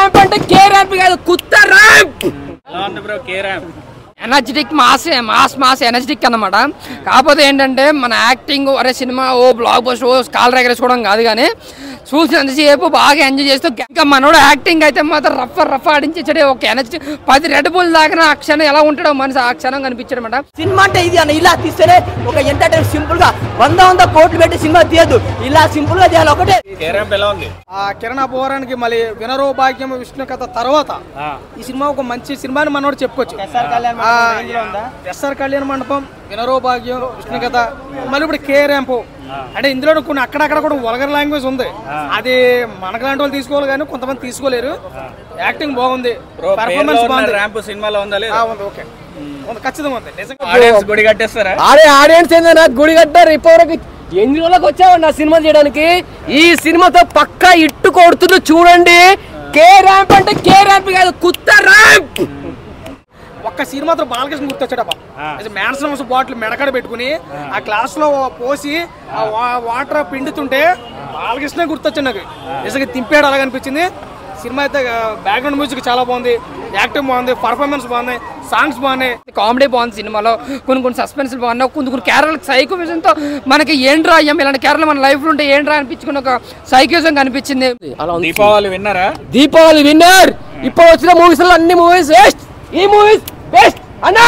Ramp అంటే K ramp కాదు, కుత్త ramp. Bro K ramp energetic mass energetic అన్నమాట. కాకపోతే ఏంటంటే మన యాక్టింగ్ అరే సినిమా ఓ బ్లాక్ బస్టర్ ఓ కాల్ ఎగరేసుకోవడం కాదు, కానీ చూసినంతసేపు బాగా ఎంజాయ్ చేస్తూ ఇంకా మనోడు యాక్టింగ్ అయితే మాత్రం రఫ్ ఆడించాడే. ఒక ఎనర్జీ 10 రెడ్ బుల్ దాకా ఆ క్షణం ఎలా ఉంటాడో మనిషి ఆ క్షణం కనిపించాడు అనమాట. సినిమా అంటే ఇది అన్న, ఇలా తీస్తేనే ఒక ఎంటర్టైన్ సింపుల్ గా 100 కోట్లు పెట్టి సినిమా తీయద్దు, ఇలా సింపుల్ గా చేయాలి. ఒకటే ఎలా ఉంది కిరణ్ అపోరానికి మళ్ళీ వినరో భాగ్యం విష్ణు కథ తర్వాత ఈ సినిమా ఒక మంచి సినిమా అని మనోడు చెప్పుకోవచ్చు. ఎస్ఆర్ కళ్యాణ మండపం, వినరో భాగ్యం, విష్ణు కథ, మళ్ళీ ఇప్పుడు కే ర్యాంప్. అంటే ఇందులో కొన్ని అక్కడక్కడ కూడా వల్గర్ లాంగ్వేజ్ ఉంది, అది మనకు లాంటి వాళ్ళు తీసుకోవాలి కానీ కొంతమంది తీసుకోలేరు. యాక్టింగ్ బాగుంది, పర్ఫార్మెన్స్ బాగుంది. ర్యాంప్ సినిమాలో ఉందా లేదా? ఓకే ఖచ్చితంగా ఉంది. ఆడియన్స్ గుడి కట్టేస్తారా? అరే ఆడియన్స్ ఏందన్నా గుడి కట్టారు. ఇప్పటివరకు ఎన్ని రోజులకు వచ్చావు నా సినిమా చేయడానికి. ఈ సినిమాతో పక్కా ఇట్టు కొడుతుంది చూడండి. కే ర్యాంప్ అంటే కే ర్యాంప్ కాదు, కుత్త ర్యాంప్. ఒక్క సీన్ మాత్రం బాలకృష్ణ గుర్తొచ్చాడబ్బా. మ్యాన్సన్స్ బాటిల్ మెడకడ పెట్టుకుని ఆ గ్లాస్ లో పోసి ఆ వాటర్ పిండుతుంటే బాలకృష్ణ గుర్తొచ్చాడు నాకు. నిజంగా తింపాడు అలాగ అనిపించింది. సినిమా అయితే బ్యాక్గ్రౌండ్ మ్యూజిక్ చాలా బాగుంది, యాక్టింగ్ బాగుంది, పర్ఫార్మెన్స్ బాగుంది, సాంగ్స్ బాగున్నాయి, కామెడీ బాగుంది. సినిమాలో కొన్ని సస్పెన్స్ బాగున్నాయి. కొన్ని క్యారెక్టర్ సైకోవిజన్తో మనకి ఏంట్రా అయ్యాం ఇలాంటి క్యారెక్టర్ మన లైఫ్ లో ఉంటే ఏంట్రా అనిపించుకుని ఒక సైకోవిజన్ కనిపించింది. దీపావళి విన్నారా? దీపావళి విన్నర్. ఇప్పుడు వచ్చిన మూవీస్ లో అన్ని మూవీస్ వేస్ట్, ఈ మూవీస్ బెస్ట్ అన్నా.